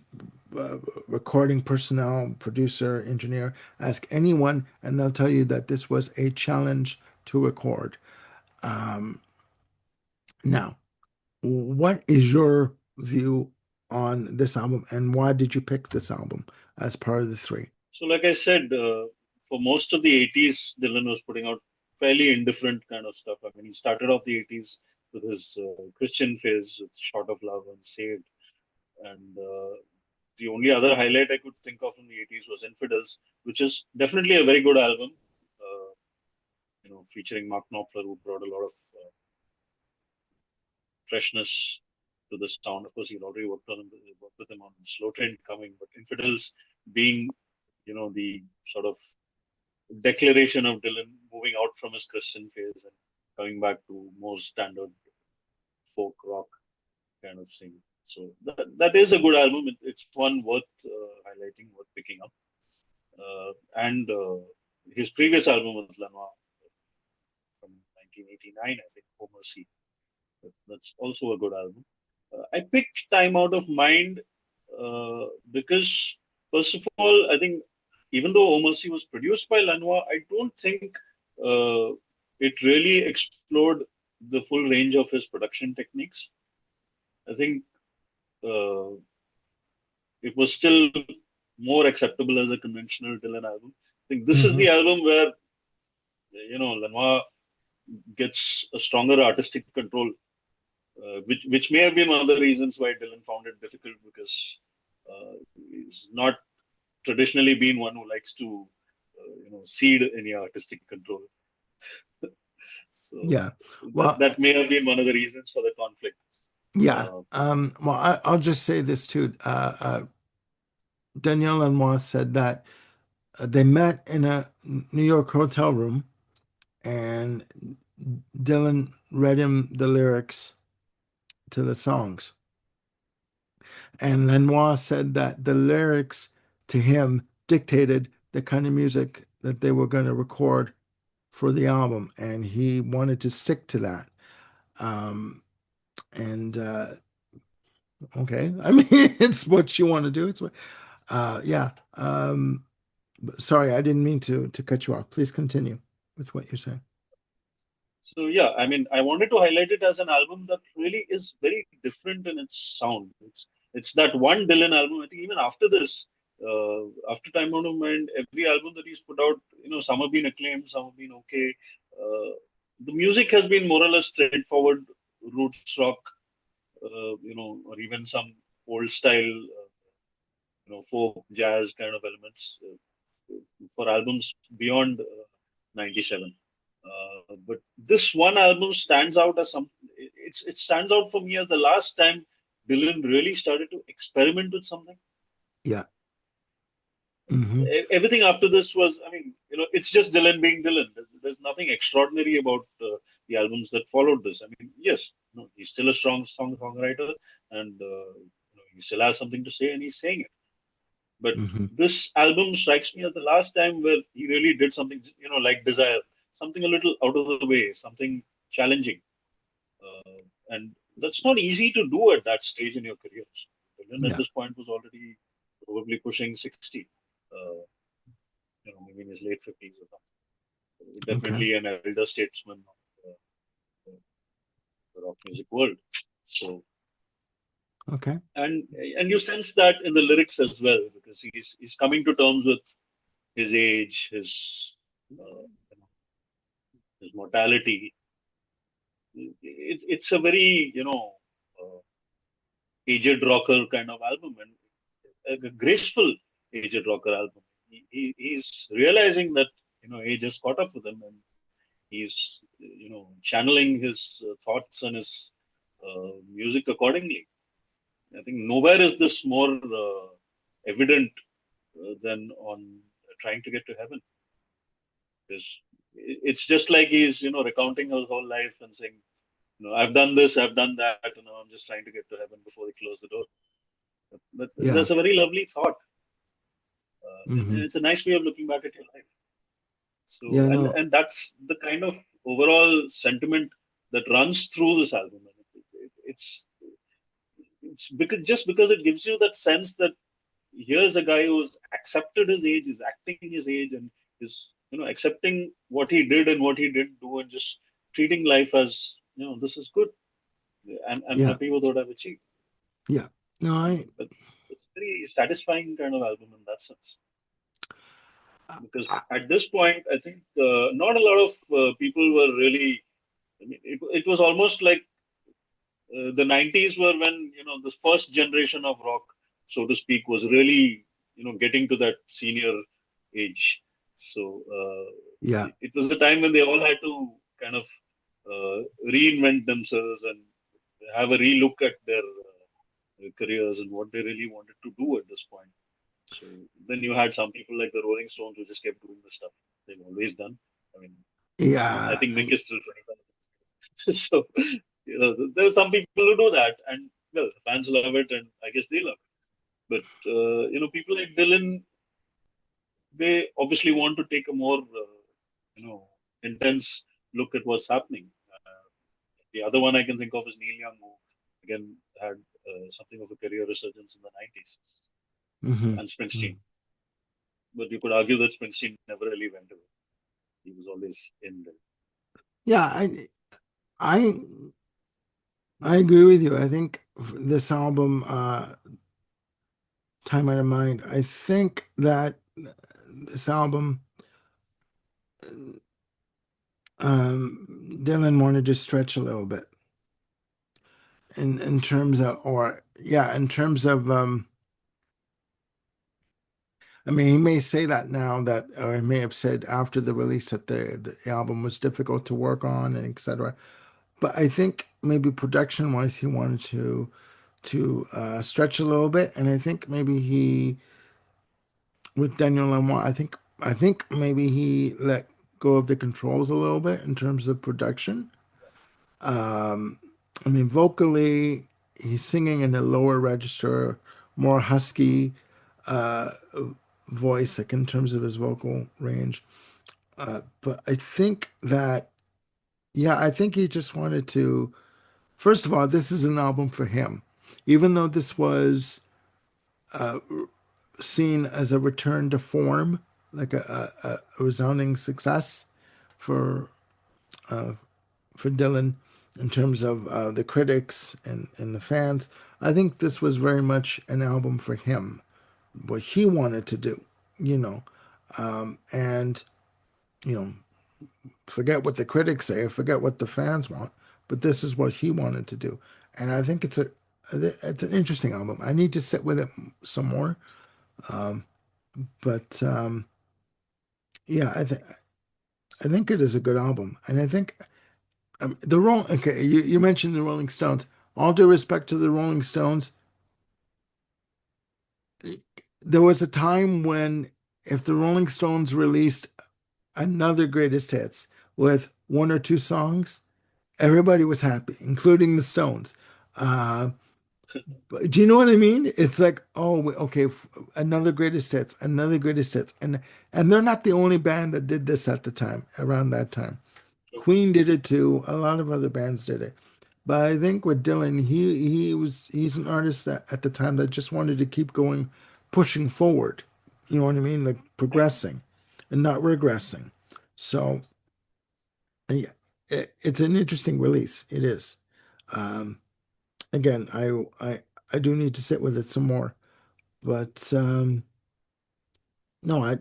recording personnel, producer, engineer, ask anyone, and they'll tell you that this was a challenge to record. Um, Now, what is your view on this album, and why did you pick this album as part of the three? So, like I said, for most of the 80s, Dylan was putting out fairly indifferent kind of stuff. I mean, he started off the 80s with his Christian phase, with Short of Love and Saved. And the only other highlight I could think of in the 80s was Infidels, which is definitely a very good album, featuring Mark Knopfler, who brought a lot of freshness to the sound. Of course, he'd already worked with him on Slow Train Coming, but Infidels being, the sort of declaration of Dylan moving out from his Christian phase and coming back to more standard folk rock kind of thing. So that is a good album. It's one worth highlighting, worth picking up. And his previous album was Lanois from 1989, I think, Oh Mercy. That's also a good album. I picked Time Out of Mind because, first of all, I think even though Oh Mercy was produced by Lanois, I don't think uh, it really explored the full range of his production techniques. I think uh, it was still more acceptable as a conventional Dylan album. I think this is Hmm. the album where Lanois gets a stronger artistic control, which may have been one of the reasons why Dylan found it difficult because he's not traditionally been one who likes to cede any artistic control. So Yeah. that Well, that may have been one of the reasons for the conflict. yeah. Uh, Well, I'll just say this too. Danielle Lanois said that they met in a New York hotel room, and Dylan read him the lyrics to the songs. And Lanois said that the lyrics to him dictated the kind of music that they were going to record for the album, and he wanted to stick to that. Um, and Okay, I mean, it's what you want to do. Yeah. Sorry, I didn't mean to cut you off. Please continue with what you're saying. So yeah, I mean, I wanted to highlight it as an album that really is very different in its sound. It's that one Dylan album. I think even after this, after Time Out of Mind, every album that he's put out, some have been acclaimed, some have been okay. Uh, the music has been more or less straightforward, roots rock, or even some old style, folk jazz kind of elements for albums beyond 97. But this one album stands out as it stands out for me as the last time Dylan really started to experiment with something. Yeah. Hmm. Everything after this was, I mean, it's just Dylan being Dylan. There's nothing extraordinary about the albums that followed this. I mean, yes, he's still a strong songwriter, and he still has something to say, and he's saying it. But Hmm. this album strikes me as the last time where he really did something, like Desire, something a little out of the way, something challenging. And that's not easy to do at that stage in your career. So Dylan at Yeah. this point was already probably pushing 60, maybe in his late 50s or something. Okay. Definitely an elder statesman of the rock music world. So, Okay. and and you sense that in the lyrics as well, because he's coming to terms with his age, his mortality. It's a very uh, aged rocker kind of album, and a graceful aged rocker album. He's realizing that age has caught up with him, and he's channeling his thoughts and his music accordingly. I think nowhere is this more evident than on trying to get to heaven. Because it's just like he's recounting his whole life and saying, I've done this, I've done that, I'm just trying to get to heaven before they close the door. Yeah. That's a very lovely thought, and Hmm. it's a nice way of looking back at your life. So, Yeah, and no. and that's the kind of overall sentiment that runs through this album. And it's because just because it gives you that sense that here's a guy who's accepted his age, is acting his age, and is accepting what he did and what he didn't do, and just treating life as this is good. I'm Yeah. happy with what I've achieved. Yeah. No, That, it's a very satisfying kind of album in that sense. Because I at this point, I think not a lot of people were really. I mean, it was almost like the 90s were when the first generation of rock, so to speak, was really getting to that senior age. So yeah. it was a time when they all had to kind of reinvent themselves and have a relook at their careers and what they really wanted to do at this point. So then you had some people like the Rolling Stones who just kept doing the stuff they've always done. I mean, I Yeah. think Mick is still 25. So, there are some people who do that, and well, the fans love it, and I guess they love it. But people like Dylan, they obviously want to take a more, intense look at what's happening. The other one I can think of is Neil Young, who again had something of a career resurgence in the 90s, Hmm. and Springsteen. But you could argue that Springsteen never really went away. He was always in there. Yeah, I I agree with you. I think this album, Time Out of Mind, I think that this album, Dylan wanted to stretch a little bit in terms of, or yeah, in terms of, I mean, he may say that now that, or he may have said after the release that the album was difficult to work on and etc. But I think maybe production wise, he wanted to stretch a little bit, and I think maybe he with Daniel Lanois, I think maybe he let go of the controls a little bit in terms of production. Um, I mean, vocally, he's singing in a lower register, more husky uh, voice, like in terms of his vocal range. But I think that, yeah, I think he just wanted to. First of all, this is an album for him, even though this was seen as a return to form, like a resounding success for for Dylan in terms of the critics and the fans. I think this was very much an album for him, what he wanted to do, you know, and you know, forget what the critics say, forget what the fans want, but this is what he wanted to do, and I think it's an interesting album. I need to sit with it some more, but yeah, I think it is a good album, and I think the Roll. Okay, you mentioned the Rolling Stones. All due respect to the Rolling Stones, there was a time when if the Rolling Stones released another greatest hits with one or two songs, everybody was happy, including the Stones. Uh, but do you know what I mean? It's like, oh, okay, another greatest hits, another greatest hits, and they're not the only band that did this at the time, around that time. So, Queen did it too. A lot of other bands did it. But I think with Dylan, he's an artist that at the time that just wanted to keep going, pushing forward. You know what I mean? Like yeah. progressing and not regressing. So yeah, it's an interesting release. It is. Um, again, I do need to sit with it some more. But no,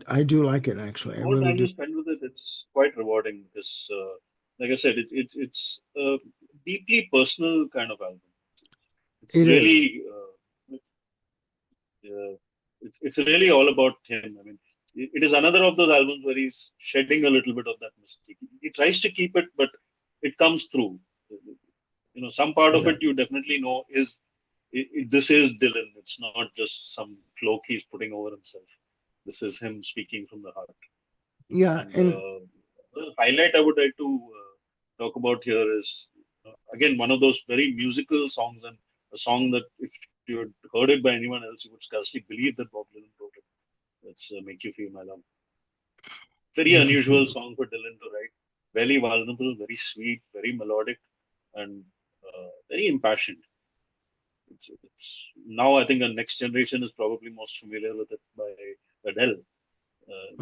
I do like it actually. I More really time you do. spend with it, it's quite rewarding because, like I said, it's a deeply personal kind of album. It's It is. really, it's really all about him. I mean, it is another of those albums where he's shedding a little bit of that mystique. He tries to keep it, but it comes through. Some part of Yeah. it you definitely know is this is Dylan. It's not just some cloak he's putting over himself. This is him speaking from the heart. Yeah. And And the highlight I would like to talk about here is again one of those very musical songs, and a song that if you had heard it by anyone else, you would scarcely believe that Bob Dylan wrote it. That's "Make You Feel My Love." Very make you unusual feel. song for Dylan to write. Very vulnerable, very sweet, very melodic, and very impassioned. It's now I think the next generation is probably most familiar with it by Adele.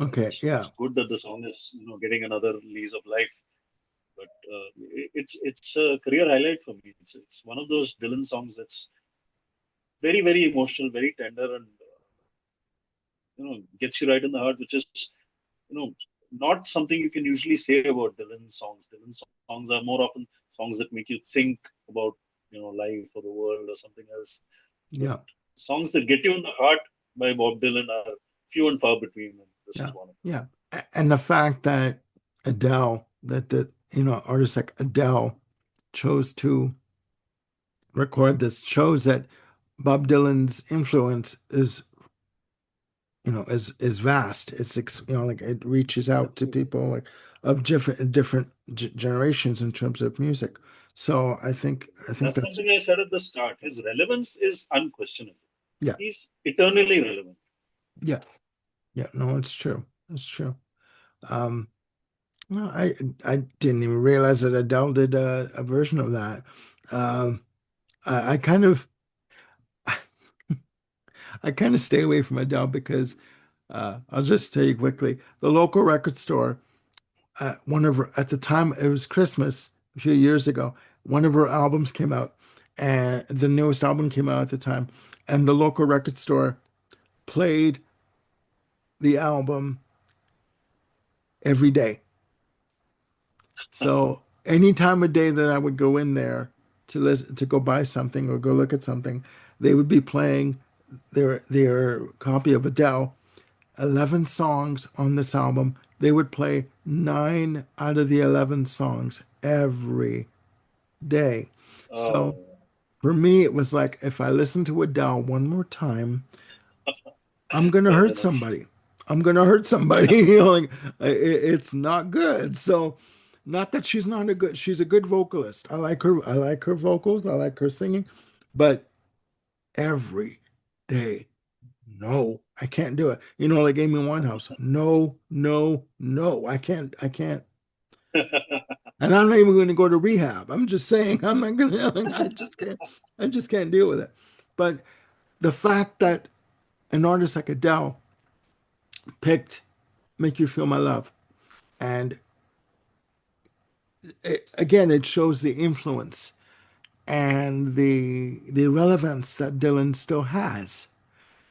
Okay. It's Yeah. good that the song is getting another lease of life, but it's a career highlight for me. It's one of those Dylan songs that's very emotional, very tender, and gets you right in the heart, which is you know not something you can usually say about Dylan songs. Dylan songs are more often songs that make you think about life or the world or something else. But Yeah. songs that get you in the heart by Bob Dylan are few and far between, and this is Yeah. one of them. Yeah. And the fact that Adele, artists like Adele chose to record this shows that Bob Dylan's influence is vast. Like it reaches out to Absolutely. people like of different generations in terms of music. So I think That's that's something I said at the start. His relevance is unquestionable. yeah, He's eternally relevant. yeah, yeah. No, it's true. It's true. Um, no, I didn't even realize that Adele did a version of that. Um, I kind of I kind of stay away from Adele because I'll just tell you quickly. The local record store, one of her, at the time it was Christmas a few years ago, one of her albums came out, and the newest album came out at the time, and the local record store played the album every day. So any time of day that I would go in there to go buy something or go look at something, they would be playing their copy of Adele, 11 songs on this album. They would play 9 out of the 11 songs every day. So Oh, for me, it was like if I listen to Adele one more time, I'm gonna fair hurt enough. somebody. I'm gonna hurt somebody. Like it's not good. So, not that she's not a good. She's a good vocalist. I like her. I like her vocals. I like her singing, but every day, no, I can't do it. Like Amy Winehouse. No, no, no. I can't. I can't. And I'm not even going to go to rehab. I'm just saying. I'm not gonna. I just can't. I just can't deal with it. But the fact that an artist like Adele picked "Make You Feel My Love," and again, it shows the influence and the relevance that Dylan still has,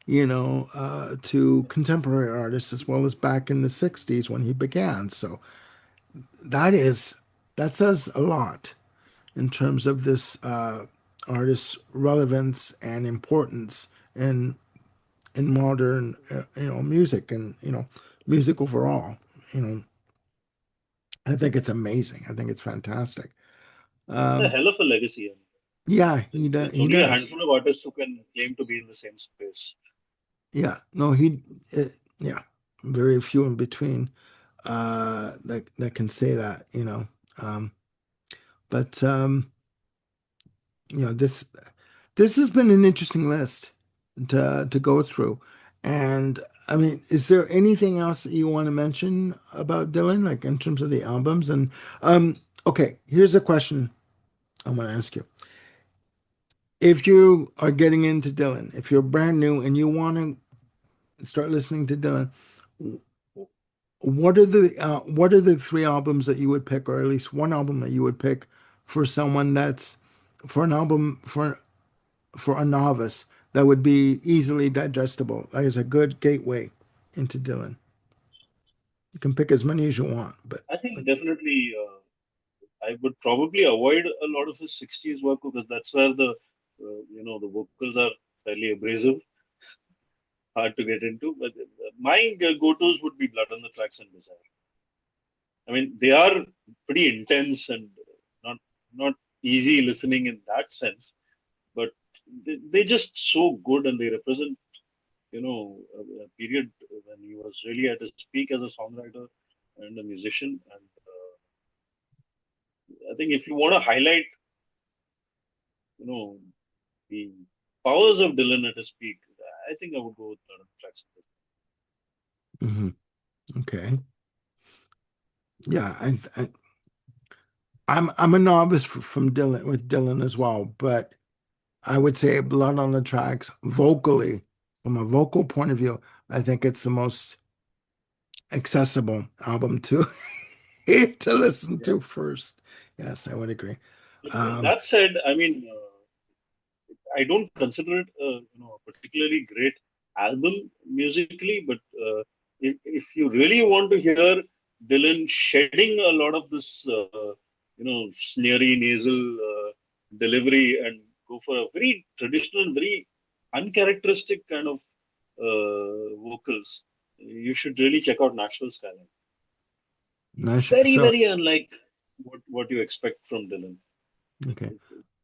to contemporary artists as well as back in the '60s when he began. So that is that says a lot in terms of this artist's relevance and importance in modern music and music overall. You know, I think it's amazing. I think it's fantastic. A Um, hell of a legacy. I mean, yeah, he does. it's He only a does. handful of artists who can claim to be in the same space. Yeah, no, uh, yeah, very few in between that can say that. Um, but this has been an interesting list to go through, and I mean, is there anything else that you want to mention about Dylan, like in terms of the albums? And okay, here's a question I want to ask you. If you are getting into Dylan, if you're brand new and you want to start listening to Dylan, what are the three albums that you would pick, or at least one album that you would pick for someone that's for an album for a novice that would be easily digestible, like as a good gateway into Dylan? You can pick as many as you want, but I think like, definitely I would probably avoid a lot of his 60s work because that's where the vocals are fairly abrasive. hard to get into. But my go-tos would be Blood on the Tracks and Desire. I mean, they are pretty intense and not not easy listening in that sense, but they're just so good and they represent, a period when he was really at his peak as a songwriter and a musician. And I think if you want to highlight, you know, the powers of Dylan at his peak, I think I would go with Blood on the Tracks. Hmm. Okay. Yeah, I'm a novice from Dylan with Dylan as well, but I would say Blood on the Tracks vocally, from a vocal point of view, I think it's the most accessible album to to listen Yeah. to first. Yes, I would agree. Um, That said, I mean, I don't consider it a particularly great album musically, but if you really want to hear Dylan shedding a lot of this, sneery nasal delivery and go for a very traditional, very uncharacteristic kind of vocals, you should really check out Nashville Skyline. Nice. Very, So, very unlike what you expect from Dylan. okay.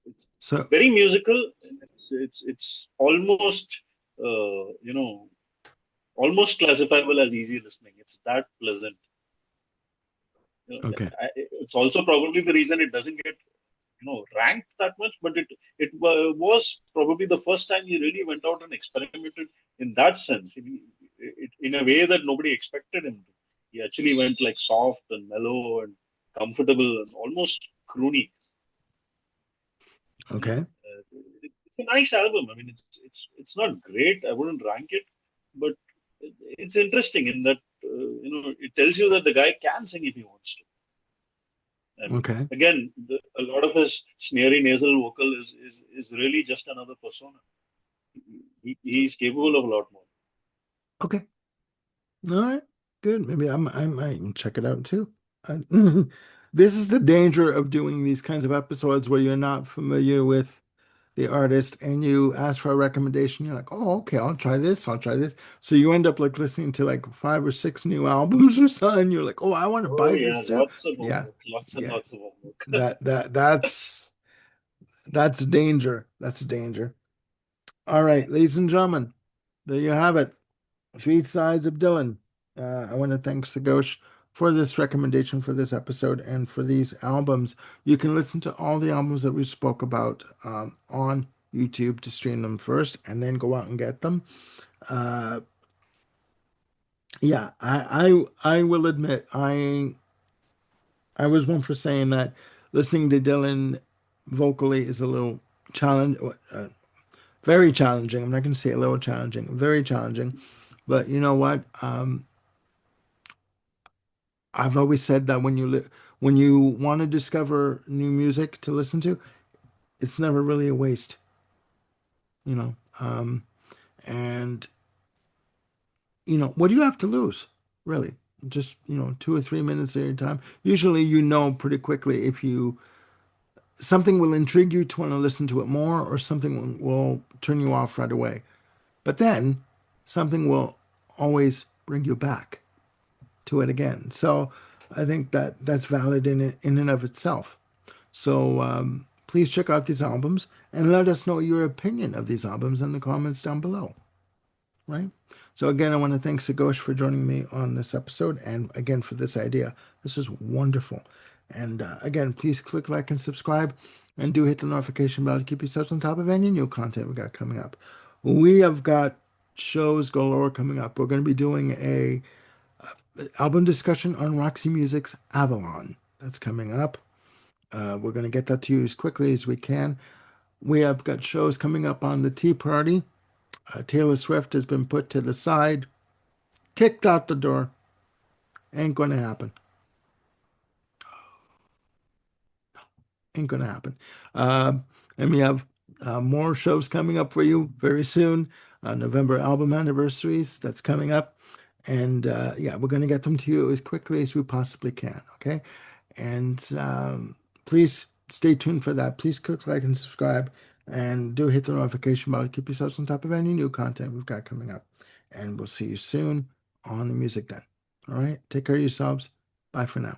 It's So, very musical. It's almost almost classifiable as easy listening. It's that pleasant. okay. It's also probably the reason it doesn't get ranked that much. But was probably the first time he really went out and experimented in that sense. In a way that nobody expected him to. He actually went like soft and mellow and comfortable and almost croony. Yeah. Okay. It's a nice album. I mean, it's not great. I wouldn't rank it, but it's interesting in that it tells you that the guy can sing if he wants to. And Okay. again, a lot of his sneery nasal vocal is really just another persona. He's capable of a lot more. Okay. All right. Good. Maybe I might check it out too. I, this is the danger of doing these kinds of episodes where you're not familiar with the artist and you ask for a recommendation. You're like, oh, okay, I'll try this. I'll try this. So you end up like listening to like five or six new albums or something. You're like, oh, I want to Oh buy yeah, this too. lots of Yeah. homework, lots and Yeah. lots of homework. That's danger. That's danger. All right, ladies and gentlemen, there you have it. Three Sides of Dylan. I want to thank Sughosh for this recommendation for this episode and for these albums. You can listen to all the albums that we spoke about on YouTube to stream them first and then go out and get them. Uh, yeah, I will admit I was one for saying that listening to Dylan vocally is a little challenge, very challenging. I'm not going to say a little challenging, very challenging. But you know what? I've always said that when you want to discover new music to listen to, it's never really a waste, you know. And what do you have to lose, really? Just 2 or 3 minutes of your time. Usually, pretty quickly if you something will intrigue you to want to listen to it more, or something will turn you off right away. But then something will always bring you back to it again. So I think that that's valid in and of itself. So please check out these albums and let us know your opinion of these albums in the comments down below. Right? So again, I want to thank Sughosh for joining me on this episode and again for this idea. This is wonderful. And again, please click like and subscribe and do hit the notification bell to keep yourselves on top of any new content we got coming up. We have got shows galore coming up. We're going to be doing a album discussion on Roxy Music's Avalon. That's coming up. We're going to get that to you as quickly as we can. We have got shows coming up on the Tea Party. Taylor Swift has been put to the side, kicked out the door. Ain't going to happen. Ain't going to happen. And we have more shows coming up for you very soon. November album anniversaries, that's coming up. And yeah, we're going to get them to you as quickly as we possibly can. Okay. And please stay tuned for that. Please click like and subscribe and do hit the notification bell to keep yourselves on top of any new content we've got coming up. and we'll see you soon on the Music Den. All right, take care of yourselves. Bye for now.